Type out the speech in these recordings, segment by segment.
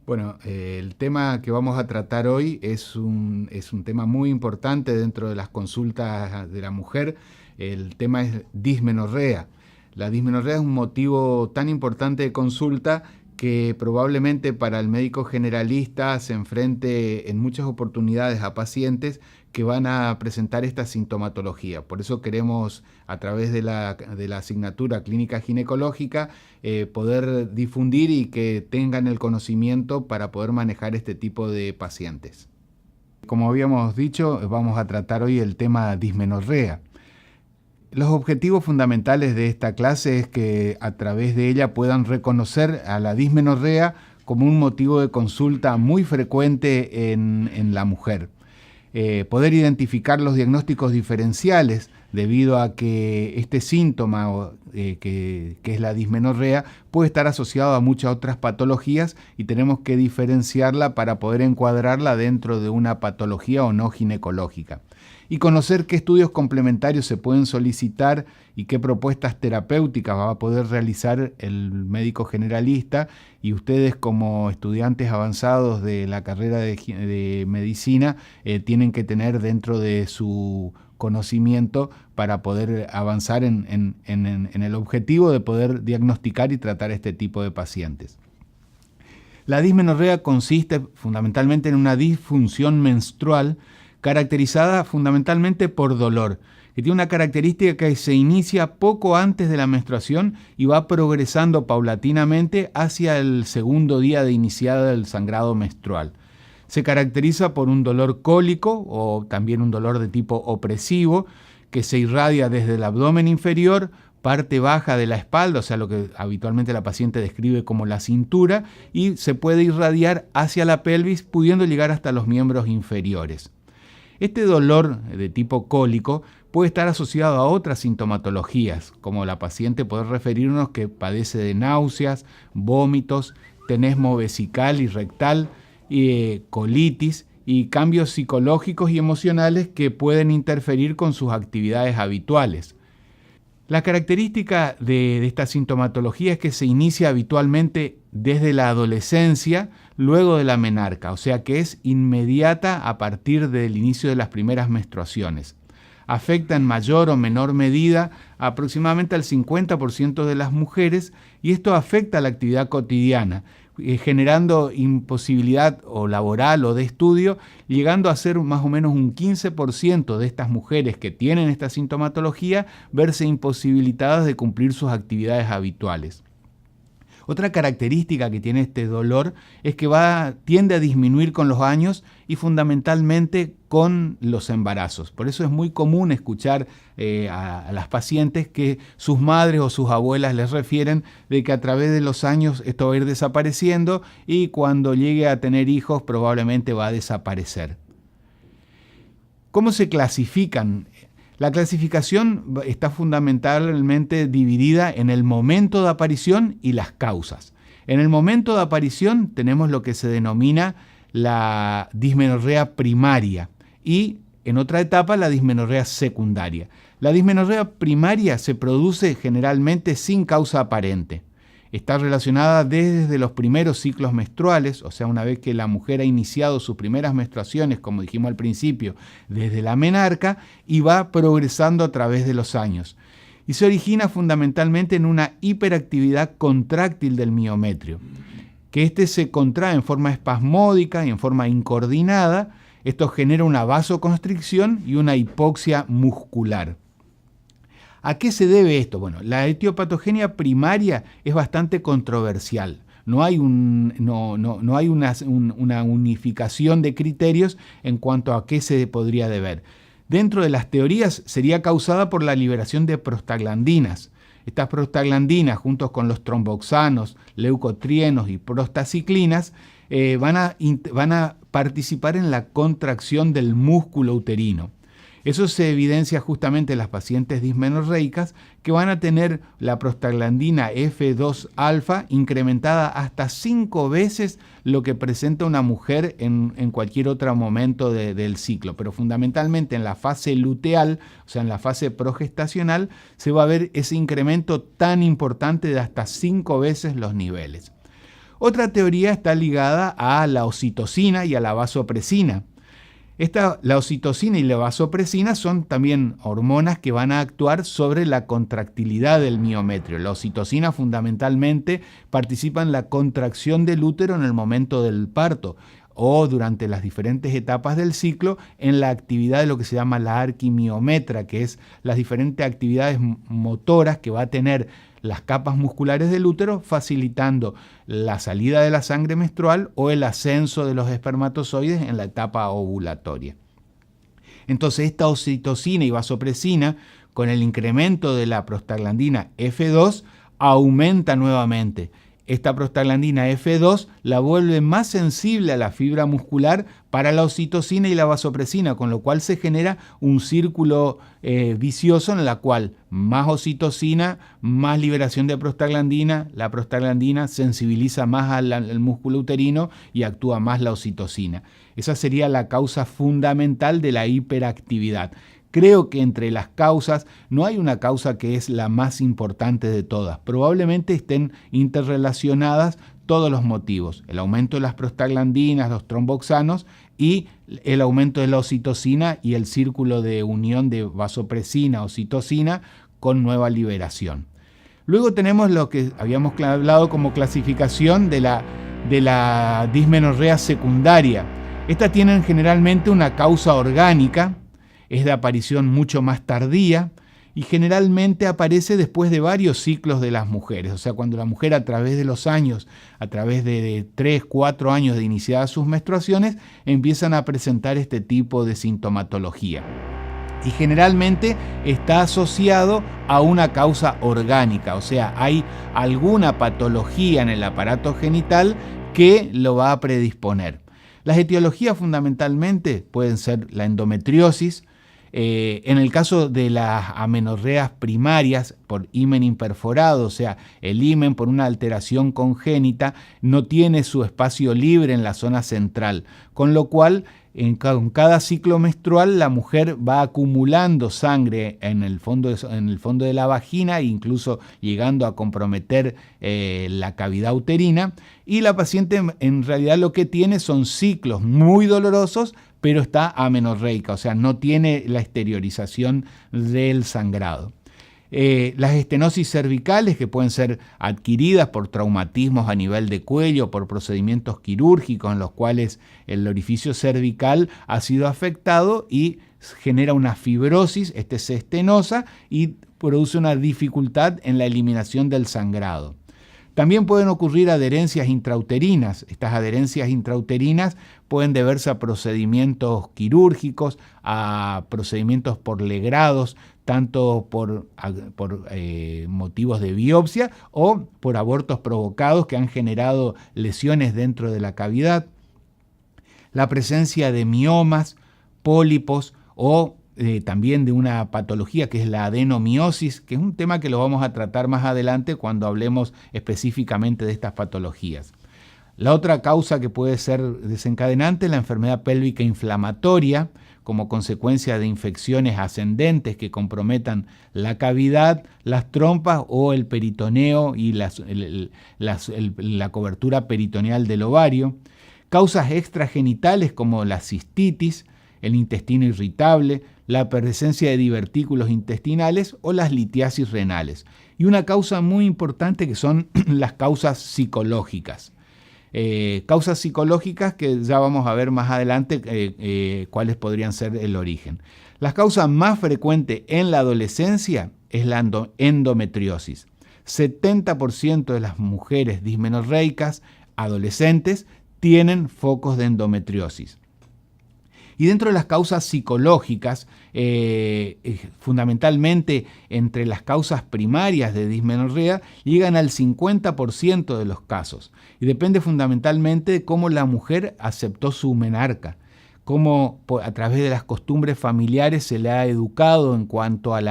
Bueno, el tema que vamos a tratar hoy es un tema muy importante dentro de las consultas de la mujer. El tema es dismenorrea. La dismenorrea es un motivo tan importante de consulta que probablemente para el médico generalista se enfrente en muchas oportunidades a pacientes que van a presentar esta sintomatología. Por eso queremos, a través de la asignatura clínica ginecológica, poder difundir y que tengan el conocimiento para poder manejar este tipo de pacientes. Como habíamos dicho, vamos a tratar hoy el tema dismenorrea. Los objetivos fundamentales de esta clase es que a través de ella puedan reconocer a la dismenorrea como un motivo de consulta muy frecuente en la mujer. Poder identificar los diagnósticos diferenciales debido a que este síntoma que es la dismenorrea puede estar asociado a muchas otras patologías y tenemos que diferenciarla para poder encuadrarla dentro de una patología o no ginecológica. Y conocer qué estudios complementarios se pueden solicitar y qué propuestas terapéuticas va a poder realizar el médico generalista, y ustedes como estudiantes avanzados de la carrera de medicina tienen que tener dentro de su conocimiento para poder avanzar en el objetivo de poder diagnosticar y tratar este tipo de pacientes. La dismenorrea consiste fundamentalmente en una disfunción menstrual caracterizada fundamentalmente por dolor, que tiene una característica que se inicia poco antes de la menstruación y va progresando paulatinamente hacia el segundo día de iniciada el sangrado menstrual. Se caracteriza por un dolor cólico o también un dolor de tipo opresivo que se irradia desde el abdomen inferior, parte baja de la espalda, o sea, lo que habitualmente la paciente describe como la cintura, y se puede irradiar hacia la pelvis, pudiendo llegar hasta los miembros inferiores. Este dolor de tipo cólico puede estar asociado a otras sintomatologías, como la paciente puede referirnos que padece de náuseas, vómitos, tenesmo vesical y rectal, colitis y cambios psicológicos y emocionales que pueden interferir con sus actividades habituales. La característica de esta sintomatología es que se inicia habitualmente desde la adolescencia, luego de la menarca, o sea que es inmediata a partir del inicio de las primeras menstruaciones. Afecta en mayor o menor medida aproximadamente al 50% de las mujeres, y esto afecta a la actividad cotidiana, generando imposibilidad o laboral o de estudio, llegando a ser más o menos un 15% de estas mujeres que tienen esta sintomatología verse imposibilitadas de cumplir sus actividades habituales. Otra característica que tiene este dolor es que tiende a disminuir con los años y fundamentalmente con los embarazos. Por eso es muy común escuchar a las pacientes que sus madres o sus abuelas les refieren de que a través de los años esto va a ir desapareciendo y cuando llegue a tener hijos probablemente va a desaparecer. ¿Cómo se clasifican? La clasificación está fundamentalmente dividida en el momento de aparición y las causas. En el momento de aparición tenemos lo que se denomina la dismenorrea primaria y en otra etapa la dismenorrea secundaria. La dismenorrea primaria se produce generalmente sin causa aparente. Está relacionada desde los primeros ciclos menstruales, o sea, una vez que la mujer ha iniciado sus primeras menstruaciones, como dijimos al principio, desde la menarca, y va progresando a través de los años. Y se origina fundamentalmente en una hiperactividad contráctil del miometrio, que este se contrae en forma espasmódica y en forma incoordinada. Esto genera una vasoconstricción y una hipoxia muscular. ¿A qué se debe esto? Bueno, la etiopatogenia primaria es bastante controversial. No hay una unificación de criterios en cuanto a qué se podría deber. Dentro de las teorías sería causada por la liberación de prostaglandinas. Estas prostaglandinas, juntos con los tromboxanos, leucotrienos y prostaciclinas, van a participar en la contracción del músculo uterino. Eso se evidencia justamente en las pacientes dismenorreicas, que van a tener la prostaglandina F2-alfa incrementada hasta 5 veces lo que presenta una mujer en cualquier otro momento del ciclo. Pero fundamentalmente en la fase luteal, o sea en la fase progestacional, se va a ver ese incremento tan importante de hasta 5 veces los niveles. Otra teoría está ligada a la oxitocina y a la vasopresina. La oxitocina y la vasopresina son también hormonas que van a actuar sobre la contractilidad del miometrio. La oxitocina fundamentalmente participa en la contracción del útero en el momento del parto o durante las diferentes etapas del ciclo en la actividad de lo que se llama la arquimiometra, que es las diferentes actividades motoras que va a tener las capas musculares del útero, facilitando la salida de la sangre menstrual o el ascenso de los espermatozoides en la etapa ovulatoria. Entonces, esta oxitocina y vasopresina, con el incremento de la prostaglandina F2, aumenta nuevamente. Esta prostaglandina F2 la vuelve más sensible a la fibra muscular para la oxitocina y la vasopresina, con lo cual se genera un círculo vicioso en el cual más oxitocina, más liberación de prostaglandina, la prostaglandina sensibiliza más al músculo uterino y actúa más la oxitocina. Esa sería la causa fundamental de la hiperactividad. Creo que entre las causas no hay una causa que es la más importante de todas. Probablemente estén interrelacionadas todos los motivos. El aumento de las prostaglandinas, los tromboxanos y el aumento de la oxitocina y el círculo de unión de vasopresina, oxitocina con nueva liberación. Luego tenemos lo que habíamos hablado como clasificación de la dismenorrea secundaria. Estas tienen generalmente una causa orgánica, es de aparición mucho más tardía y generalmente aparece después de varios ciclos de las mujeres. O sea, cuando la mujer a través de los años, a través de 3, 4 años de iniciadas sus menstruaciones, empiezan a presentar este tipo de sintomatología. Y generalmente está asociado a una causa orgánica, o sea, hay alguna patología en el aparato genital que lo va a predisponer. Las etiologías fundamentalmente pueden ser la endometriosis. En el caso de las amenorreas primarias por himen imperforado, o sea, el himen por una alteración congénita no tiene su espacio libre en la zona central, con lo cual en cada ciclo menstrual la mujer va acumulando sangre en el fondo de la vagina, incluso llegando a comprometer la cavidad uterina, y la paciente en realidad lo que tiene son ciclos muy dolorosos, pero está amenorreica, o sea, no tiene la exteriorización del sangrado. Las estenosis cervicales, que pueden ser adquiridas por traumatismos a nivel de cuello, por procedimientos quirúrgicos en los cuales el orificio cervical ha sido afectado y genera una fibrosis, se estenosa y produce una dificultad en la eliminación del sangrado. También pueden ocurrir adherencias intrauterinas. Estas adherencias intrauterinas pueden deberse a procedimientos quirúrgicos, a procedimientos por legrados, tanto por motivos de biopsia o por abortos provocados que han generado lesiones dentro de la cavidad. La presencia de miomas, pólipos o también de una patología que es la adenomiosis, que es un tema que lo vamos a tratar más adelante cuando hablemos específicamente de estas patologías. La otra causa que puede ser desencadenante es la enfermedad pélvica inflamatoria, como consecuencia de infecciones ascendentes que comprometan la cavidad, las trompas o el peritoneo y la cobertura peritoneal del ovario. Causas extragenitales como la cistitis, el intestino irritable, la presencia de divertículos intestinales o las litiasis renales. Y una causa muy importante que son las causas psicológicas. Causas psicológicas que ya vamos a ver más adelante cuáles podrían ser el origen. La causa más frecuente en la adolescencia es la endometriosis. 70% de las mujeres dismenorreicas adolescentes tienen focos de endometriosis. Y dentro de las causas psicológicas, fundamentalmente entre las causas primarias de dismenorrea, llegan al 50% de los casos. Y depende fundamentalmente de cómo la mujer aceptó su menarca, cómo a través de las costumbres familiares se le ha educado en cuanto a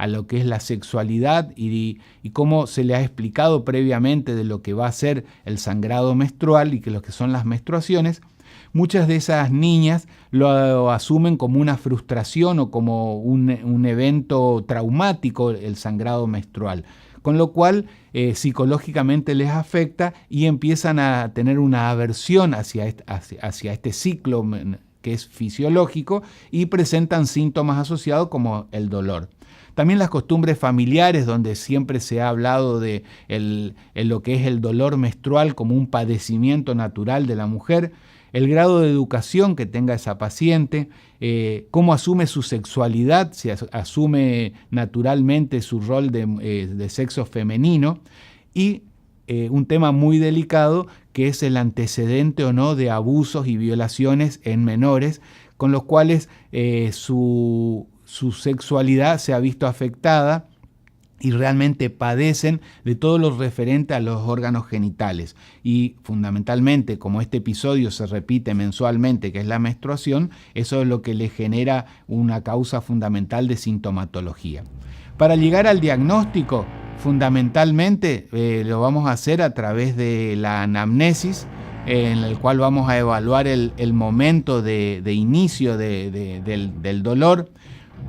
lo que es la sexualidad y cómo se le ha explicado previamente de lo que va a ser el sangrado menstrual y que lo que son las menstruaciones. muchas de esas niñas lo asumen como una frustración o como un evento traumático, el sangrado menstrual, con lo cual psicológicamente les afecta y empiezan a tener una aversión hacia este ciclo que es fisiológico y presentan síntomas asociados como el dolor. También las costumbres familiares, donde siempre se ha hablado de lo que es el dolor menstrual como un padecimiento natural de la mujer, el grado de educación que tenga esa paciente, cómo asume su sexualidad, si asume naturalmente su rol de sexo femenino, y un tema muy delicado que es el antecedente o no de abusos y violaciones en menores, con los cuales su sexualidad se ha visto afectada y realmente padecen de todo lo referente a los órganos genitales. Y fundamentalmente, como este episodio se repite mensualmente, que es la menstruación, eso es lo que le genera una causa fundamental de sintomatología. Para llegar al diagnóstico, fundamentalmente lo vamos a hacer a través de la anamnesis, en el cual vamos a evaluar el momento de inicio del dolor,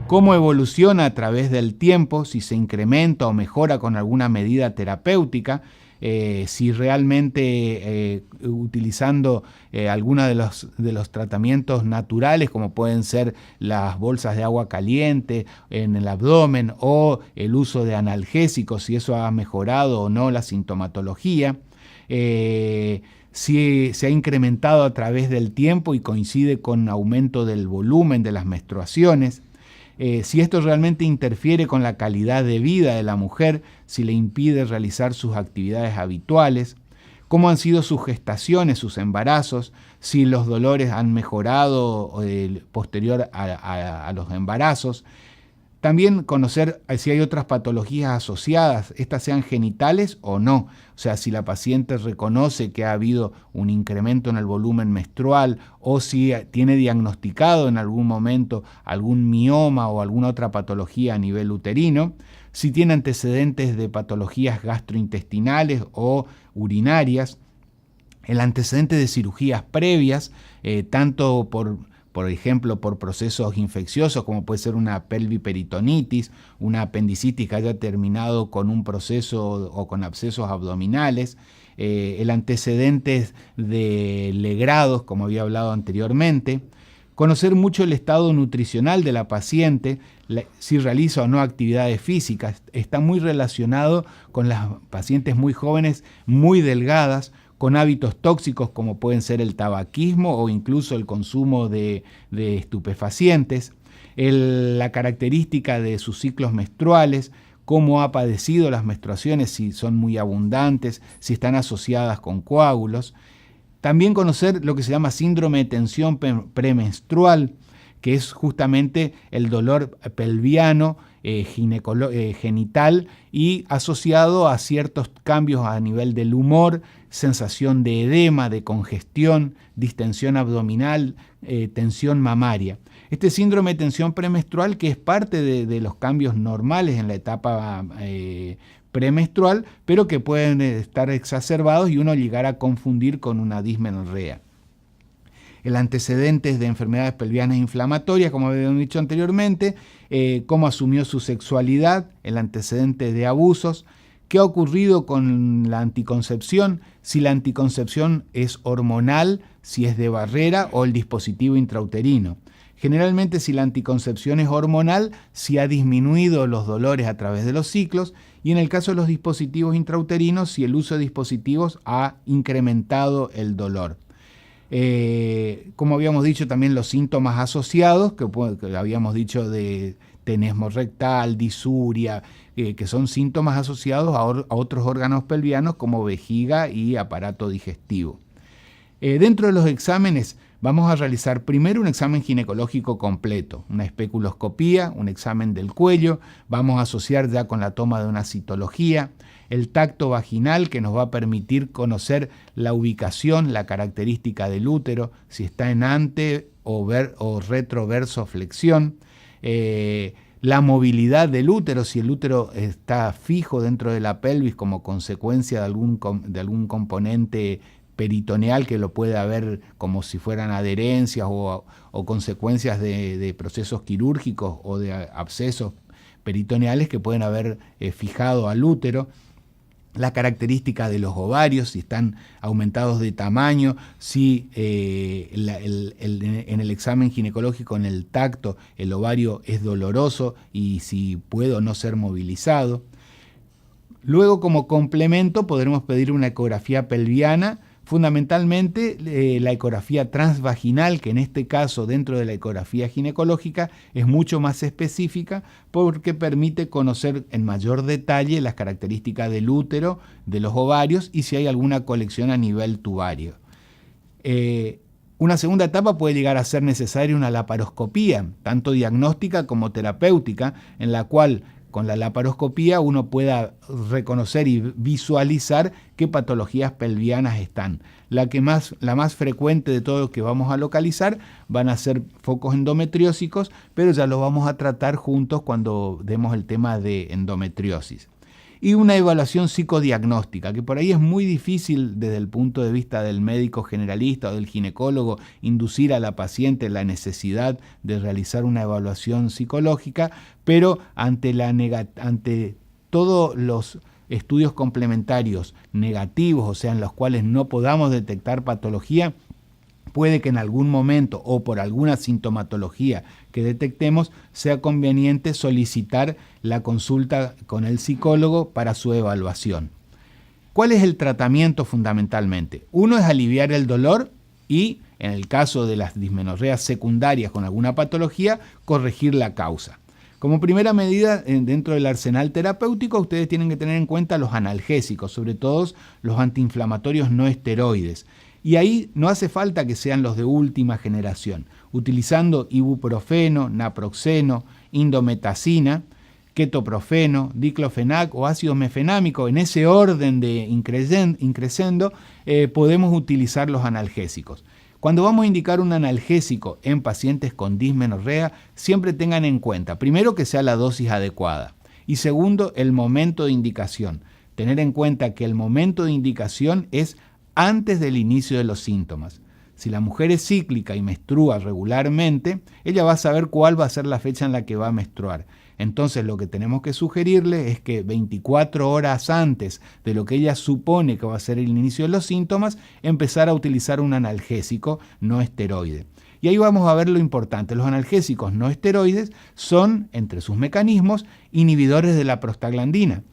cómo evoluciona a través del tiempo, si se incrementa o mejora con alguna medida terapéutica, si realmente utilizando alguno de los tratamientos naturales, como pueden ser las bolsas de agua caliente en el abdomen o el uso de analgésicos, si eso ha mejorado o no la sintomatología, si se ha incrementado a través del tiempo y coincide con aumento del volumen de las menstruaciones, si esto realmente interfiere con la calidad de vida de la mujer, si le impide realizar sus actividades habituales, cómo han sido sus gestaciones, sus embarazos, si los dolores han mejorado posterior a los embarazos. También conocer si hay otras patologías asociadas, estas sean genitales o no. O sea, si la paciente reconoce que ha habido un incremento en el volumen menstrual o si tiene diagnosticado en algún momento algún mioma o alguna otra patología a nivel uterino, si tiene antecedentes de patologías gastrointestinales o urinarias, el antecedente de cirugías previas, tanto por ejemplo, por procesos infecciosos, como puede ser una pelviperitonitis, una apendicitis que haya terminado con un proceso o con abscesos abdominales, el antecedente de legrados, como había hablado anteriormente, conocer mucho el estado nutricional de la paciente, si realiza o no actividades físicas, está muy relacionado con las pacientes muy jóvenes, muy delgadas, con hábitos tóxicos como pueden ser el tabaquismo o incluso el consumo de estupefacientes, la característica de sus ciclos menstruales, cómo ha padecido las menstruaciones, si son muy abundantes, si están asociadas con coágulos. También conocer lo que se llama síndrome de tensión premenstrual, que es justamente el dolor pelviano, genital y asociado a ciertos cambios a nivel del humor, sensación de edema, de congestión, distensión abdominal, tensión mamaria. Este síndrome de tensión premenstrual, que es parte de los cambios normales en la etapa premenstrual, pero que pueden estar exacerbados y uno llegar a confundir con una dismenorrea. El antecedente de enfermedades pelvianas inflamatorias, como habíamos dicho anteriormente, cómo asumió su sexualidad, el antecedente de abusos, qué ha ocurrido con la anticoncepción, si la anticoncepción es hormonal, si es de barrera o el dispositivo intrauterino. Generalmente, si la anticoncepción es hormonal, si ha disminuido los dolores a través de los ciclos, y en el caso de los dispositivos intrauterinos, si el uso de dispositivos ha incrementado el dolor. Como habíamos dicho, también los síntomas asociados, que habíamos dicho de tenesmo rectal, disuria, que son síntomas asociados a otros órganos pelvianos como vejiga y aparato digestivo. Dentro de los exámenes vamos a realizar primero un examen ginecológico completo, una especuloscopía, un examen del cuello, vamos a asociar ya con la toma de una citología, el tacto vaginal que nos va a permitir conocer la ubicación, la característica del útero, si está en ante o retroversoflexión, la movilidad del útero, si el útero está fijo dentro de la pelvis como consecuencia de algún componente peritoneal, que lo puede haber como si fueran adherencias o consecuencias de procesos quirúrgicos o de abscesos peritoneales que pueden haber fijado al útero. La característica de los ovarios, si están aumentados de tamaño, si en el examen ginecológico, en el tacto, el ovario es doloroso y si puede o no ser movilizado. Luego, como complemento, podremos pedir una ecografía pelviana, fundamentalmente la ecografía transvaginal, que en este caso dentro de la ecografía ginecológica es mucho más específica porque permite conocer en mayor detalle las características del útero, de los ovarios y si hay alguna colección a nivel tubario. Una segunda etapa puede llegar a ser necesaria una laparoscopía, tanto diagnóstica como terapéutica, en la cual con la laparoscopía uno pueda reconocer y visualizar qué patologías pelvianas están. La más frecuente de todo lo que vamos a localizar van a ser focos endometriósicos, pero ya los vamos a tratar juntos cuando demos el tema de endometriosis. Y una evaluación psicodiagnóstica, que por ahí es muy difícil desde el punto de vista del médico generalista o del ginecólogo inducir a la paciente la necesidad de realizar una evaluación psicológica, pero ante todos los estudios complementarios negativos, o sea, en los cuales no podamos detectar patología, puede que en algún momento o por alguna sintomatología que detectemos sea conveniente solicitar la consulta con el psicólogo para su evaluación. ¿Cuál es el tratamiento fundamentalmente? Uno es aliviar el dolor y, en el caso de las dismenorreas secundarias con alguna patología, corregir la causa. Como primera medida, dentro del arsenal terapéutico, ustedes tienen que tener en cuenta los analgésicos, sobre todo los antiinflamatorios no esteroides. Y ahí no hace falta que sean los de última generación, utilizando ibuprofeno, naproxeno, indometacina, ketoprofeno, diclofenac o ácido mefenámico, en ese orden de increscendo, podemos utilizar los analgésicos. Cuando vamos a indicar un analgésico en pacientes con dismenorrea, siempre tengan en cuenta, primero, que sea la dosis adecuada y segundo, el momento de indicación. Tener en cuenta que el momento de indicación es antes del inicio de los síntomas. Si la mujer es cíclica y menstrua regularmente, ella va a saber cuál va a ser la fecha en la que va a menstruar. Entonces lo que tenemos que sugerirle es que 24 horas antes de lo que ella supone que va a ser el inicio de los síntomas, empezar a utilizar un analgésico no esteroide. Y ahí vamos a ver lo importante. Los analgésicos no esteroides son, entre sus mecanismos, inhibidores de la prostaglandina.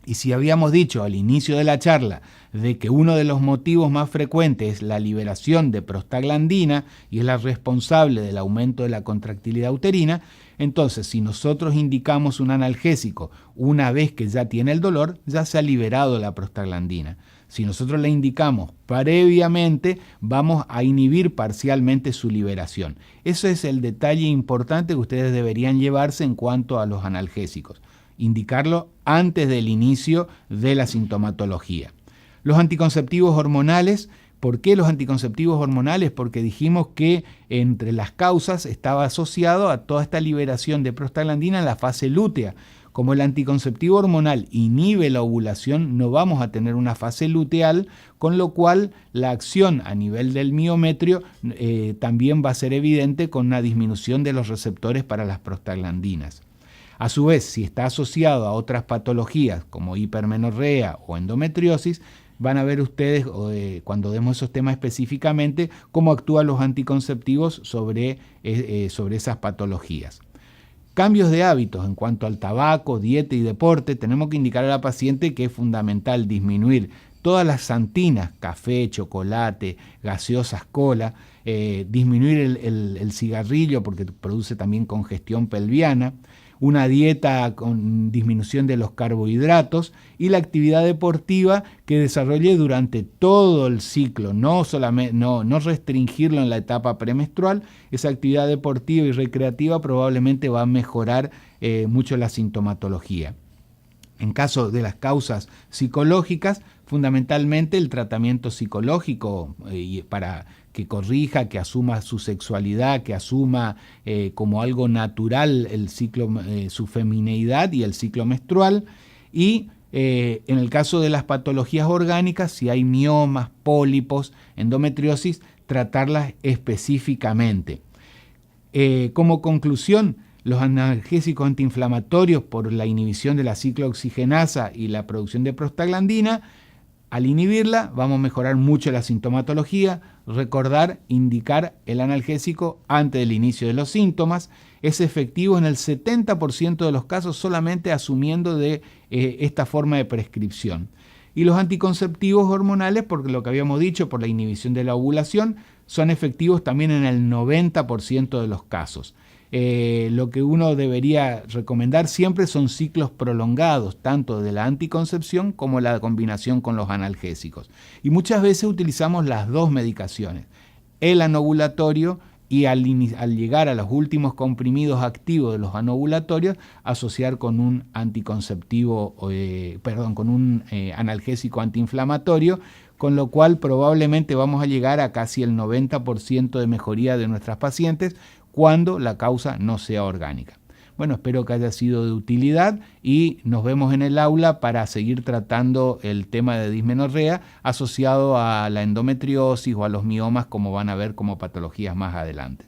Y si habíamos dicho al inicio de la charla de que uno de los motivos más frecuentes es la liberación de prostaglandina y es la responsable del aumento de la contractilidad uterina, entonces si nosotros indicamos un analgésico una vez que ya tiene el dolor, ya se ha liberado la prostaglandina. Si nosotros le indicamos previamente, vamos a inhibir parcialmente su liberación. Ese es el detalle importante que ustedes deberían llevarse en cuanto a los analgésicos. Indicarlo antes del inicio de la sintomatología. Los anticonceptivos hormonales. ¿Por qué los anticonceptivos hormonales? Porque dijimos que entre las causas estaba asociado a toda esta liberación de prostaglandina en la fase lútea. Como el anticonceptivo hormonal inhibe la ovulación, no vamos a tener una fase luteal, con lo cual la acción a nivel del miometrio también va a ser evidente con una disminución de los receptores para las prostaglandinas. A su vez, si está asociado a otras patologías como hipermenorrea o endometriosis, van a ver ustedes, cuando demos esos temas específicamente, cómo actúan los anticonceptivos sobre esas patologías. Cambios de hábitos en cuanto al tabaco, dieta y deporte. Tenemos que indicar a la paciente que es fundamental disminuir todas las santinas, café, chocolate, gaseosas, cola, disminuir el cigarrillo porque produce también congestión pelviana, una dieta con disminución de los carbohidratos y la actividad deportiva que desarrolle durante todo el ciclo, no restringirlo en la etapa premenstrual. Esa actividad deportiva y recreativa probablemente va a mejorar mucho la sintomatología. En caso de las causas psicológicas, fundamentalmente el tratamiento psicológico para que corrija, que asuma su sexualidad, que asuma como algo natural el ciclo, su femineidad y el ciclo menstrual, y En el caso de las patologías orgánicas, si hay miomas, pólipos, endometriosis, tratarlas específicamente. Como conclusión, los analgésicos antiinflamatorios por la inhibición de la ciclooxigenasa y la producción de prostaglandina, al inhibirla vamos a mejorar mucho la sintomatología. Recordar, indicar el analgésico antes del inicio de los síntomas. Es efectivo en el 70% de los casos solamente asumiendo de esta forma de prescripción. Y los anticonceptivos hormonales, por lo que habíamos dicho, por la inhibición de la ovulación, son efectivos también en el 90% de los casos. Lo que uno debería recomendar siempre son ciclos prolongados, tanto de la anticoncepción como la combinación con los analgésicos. Y muchas veces utilizamos las dos medicaciones, el anovulatorio y al llegar a los últimos comprimidos activos de los anovulatorios, asociar con un anticonceptivo, con un analgésico antiinflamatorio, con lo cual probablemente vamos a llegar a casi el 90% de mejoría de nuestras pacientes cuando la causa no sea orgánica. Bueno, espero que haya sido de utilidad y nos vemos en el aula para seguir tratando el tema de dismenorrea asociado a la endometriosis o a los miomas, como van a ver como patologías más adelante.